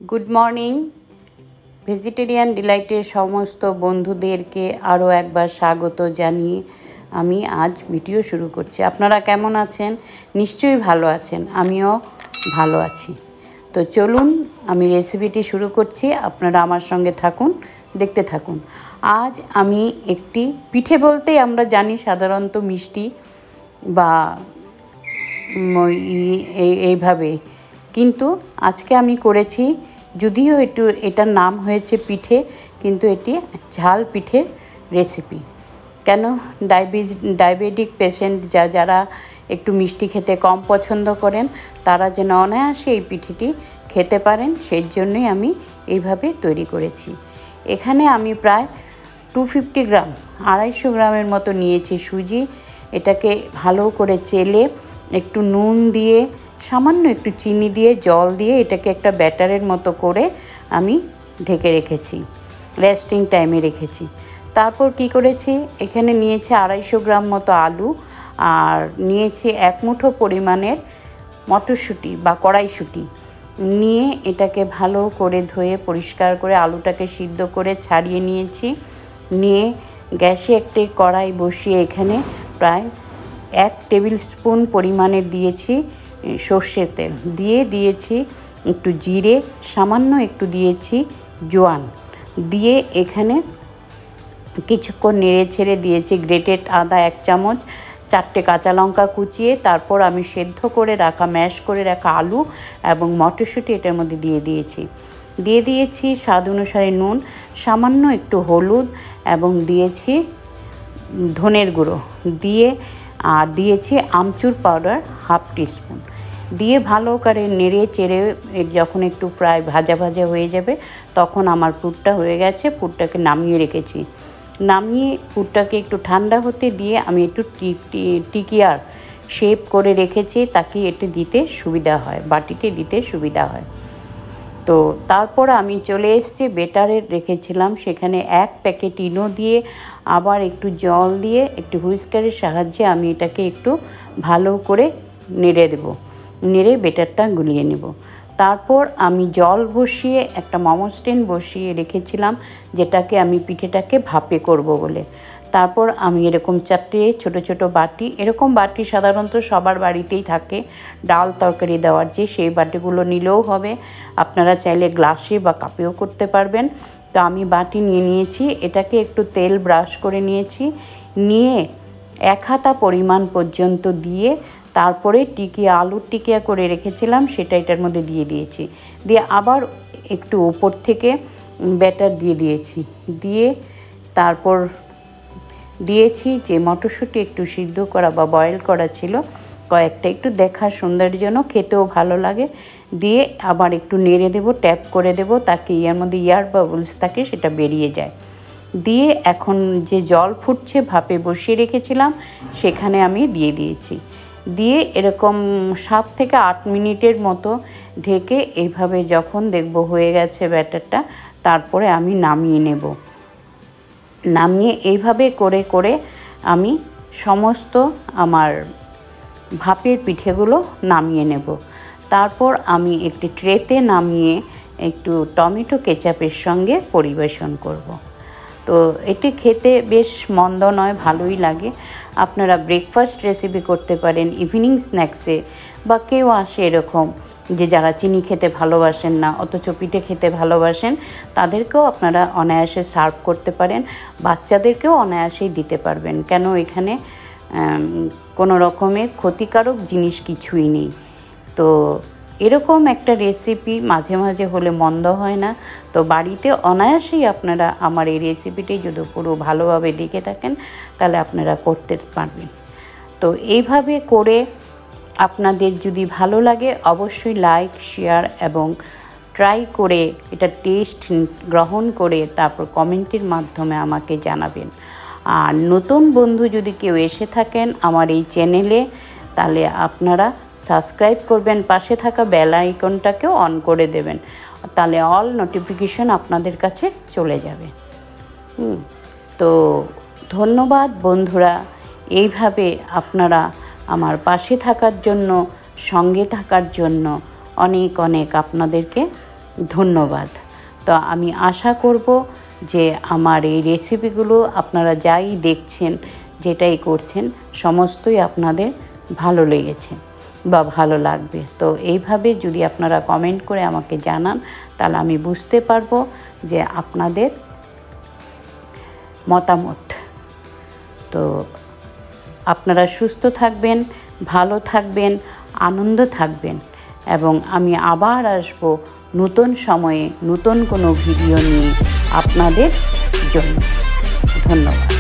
Good morning vegetarian डिलाइटेर समस्त बंधुदेरके आरो एक बार स्वागत जानिए आमी आज भिडियो शुरू करछि। आपनारा केमन आछेन? निश्चयई भालो आछेन, आमिओ भालो आछि। तो चलुन आमी रेसिपिटी शुरू करछि, आपनारा आमार संगे थाकुन, देखते थाकुन। आज आमी एकटी पिठे बोलतेई आमरा जानी साधारणत मिष्टि बा এইভাবে, কিন্তু আজকে আমি করেছি যদিও একটু এটার নাম হয়েছে পিঠে, কিন্তু এটি ঝাল পিঠের রেসিপি। কেন ডায়াবেটিক পেশেন্ট যারা একটু মিষ্টি খেতে কম পছন্দ করেন তারা যেন অনায়াসে এই পিঠেটি খেতে পারেন, সেই জন্যই আমি এইভাবে তৈরি করেছি। এখানে আমি প্রায় 250 গ্রাম 250 গ্রামের মতো নিয়েছি সুজি। এটাকে ভালো করে চেলে একটু নুন দিয়ে সামান্য একটু চিনি দিয়ে জল দিয়ে এটাকে একটা ব্যাটারের মতো করে আমি ঢেকে রেখেছি, রেস্টিং টাইমে রেখেছি। তারপর কি করেছি, এখানে নিয়েছি 250 গ্রাম মতো আলু আর নিয়েছি 1 মুঠো পরিমাণের মটরশুঁটি বা কড়াইশুঁটি নিয়ে এটাকে ভালো করে ধুয়ে পরিষ্কার করে আলুটাকে সিদ্ধ করে ছাড়িয়ে নিয়েছি। নিয়ে গ্যাসে একটি কড়াই বসিয়ে এখানে প্রায় 1 টেবিল স্পুন পরিমাণের দিয়েছি সর্ষের তেল, দিয়েছি একটু জিরে, সামান্য একটু দিয়েছি জোয়ান, দিয়ে এখানে কিছুক্ষণ নেড়ে ছেড়ে দিয়েছি গ্রেটেড আদা 1 চামচ, 4টে কাঁচা লঙ্কা কুচিয়ে, তারপর আমি সেদ্ধ করে রাখা ম্যাশ করে রাখা আলু এবং মটরশুঁটি এটার মধ্যে দিয়েছি স্বাদ অনুসারে নুন, সামান্য একটু হলুদ এবং দিয়েছি ধনের গুঁড়ো আর দিয়েছি আমচুর পাউডার 1/2 টিস্পুন দিয়ে ভালো করে নেড়ে চেড়ে যখন একটু প্রায় ভাজা হয়ে যাবে তখন আমার পুরটা হয়ে গেছে। পুরটাকে নামিয়ে রেখেছি। নামিয়ে পুরটাকে একটু ঠান্ডা হতে দিয়ে আমি একটু টিকিয়ার শেপ করে রেখেছি তাকে এটি দিতে সুবিধা হয়, বাটিতে দিতে সুবিধা হয়। তো তারপর আমি চলে এসেছি বেটারে রেখেছিলাম, সেখানে 1 প্যাকেট ইনো দিয়ে আবার একটু জল দিয়ে একটু হুইস্কারের সাহায্যে আমি এটাকে একটু ভালো করে নেড়ে বেটারটা গুলিয়ে নেব। তারপর আমি জল বসিয়ে একটা মোমো স্ট্যান্ড বসিয়ে রেখেছিলাম, যেটাকে আমি পিঠেটাকে ভাপে করব বলে। তারপর আমি এরকম 4টে ছোট ছোট বাটি, এরকম বাটি সাধারণত সবার বাড়িতেই থাকে ডাল তরকারি দেওয়ার, যে সেই বাটিগুলো নিলেও হবে, আপনারা চাইলে গ্লাসে বা কাপেও করতে পারবেন। তো আমি বাটি নিয়েছি, এটাকে একটু তেল ব্রাশ করে নিয়ে 1 হাতা পরিমাণ পর্যন্ত দিয়ে তারপরে আলুর টিকিয়া করে রেখেছিলাম সেটা এটার মধ্যে দিয়েছি, দিয়ে আবার একটু উপর থেকে ব্যাটার দিয়ে তারপর দিয়েছি যে মটরশুঁটি একটু সিদ্ধ করা বা বয়েল করা ছিল কয়েকটা, একটু দেখার সৌন্দর্যের জন্য, খেতেও ভালো লাগে, দিয়ে আবার একটু নেড়ে দেবো, ট্যাপ করে দেবো তাকে এর মধ্যে এয়ার বাবলস থাকে সেটা বেরিয়ে যায়। দিয়ে এখন যে জল ফুটছে ভাপে বসিয়ে রেখেছিলাম সেখানে আমি দিয়েছি, দিয়ে এরকম 7 থেকে 8 মিনিটের মতো ঢেকে এইভাবে যখন দেখব হয়ে গেছে ব্যাটারটা, তারপরে আমি নামিয়ে এইভাবে করে আমি সমস্ত আমার ভাপের পিঠেগুলো নামিয়ে নেব। তারপর আমি একটি ট্রেতে নামিয়ে একটু টমেটো কেচাপের সঙ্গে পরিবেশন করব। তো এটি খেতে বেশ মন্দ নয়, ভালোই লাগে। আপনারা ব্রেকফাস্ট রেসিপি করতে পারেন, ইভিনিং স্ন্যাক্সে, বা কেউ আসে এরকম যে যারা চিনি খেতে ভালোবাসেন না অথচ পিঠে খেতে ভালোবাসেন, তাদেরকেও আপনারা অনায়াসে সার্ভ করতে পারেন, বাচ্চাদেরকেও অনায়াসেই দিতে পারবেন। কেন এখানে কোনো রকমের ক্ষতিকারক জিনিস কিছুই নেই। তো এরকম একটা রেসিপি মাঝে মাঝে হলে মন্দ হয় না। তো বাড়িতে অনায়াসেই আপনারা আমার এই রেসিপিটি যদি পুরো ভালোভাবে দেখে থাকেন তাহলে আপনারা করতে পারবেন। তো এইভাবে করে আপনাদের যদি ভালো লাগে অবশ্যই লাইক, শেয়ার এবং ট্রাই করে এটা টেস্ট গ্রহণ করে তারপর কমেন্টের মাধ্যমে আমাকে জানাবেন। আর নতুন বন্ধু যদি কেউ এসে থাকেন আমার এই চ্যানেলে, তাহলে আপনারা সাবস্ক্রাইব করবেন, পাশে থাকা বেল আইকনটাকেও অন করে দেবেন, তাহলে অল নোটিফিকেশন আপনাদের কাছে চলে যাবে। তো ধন্যবাদ বন্ধুরা, এইভাবে আপনারা আমার পাশে থাকার জন্য, সঙ্গে থাকার জন্য অনেক আপনাদেরকে ধন্যবাদ। তো আমি আশা করব যে আমার এই রেসিপিগুলো আপনারা যাই দেখছেন, যেটাই করছেন, সমস্তই আপনাদের ভালো লেগেছে বা ভালো লাগবে। তো এইভাবে যদি আপনারা কমেন্ট করে আমাকে জানান, তাহলে আমি বুঝতে পারবো যে আপনাদের মতামত। তো আপনারা সুস্থ থাকবেন, ভালো থাকবেন, আনন্দ থাকবেন, এবং আমি আবার আসব নতুন সময়ে নতুন কোনো ভিডিও নিয়ে আপনাদের জন্য। ধন্যবাদ।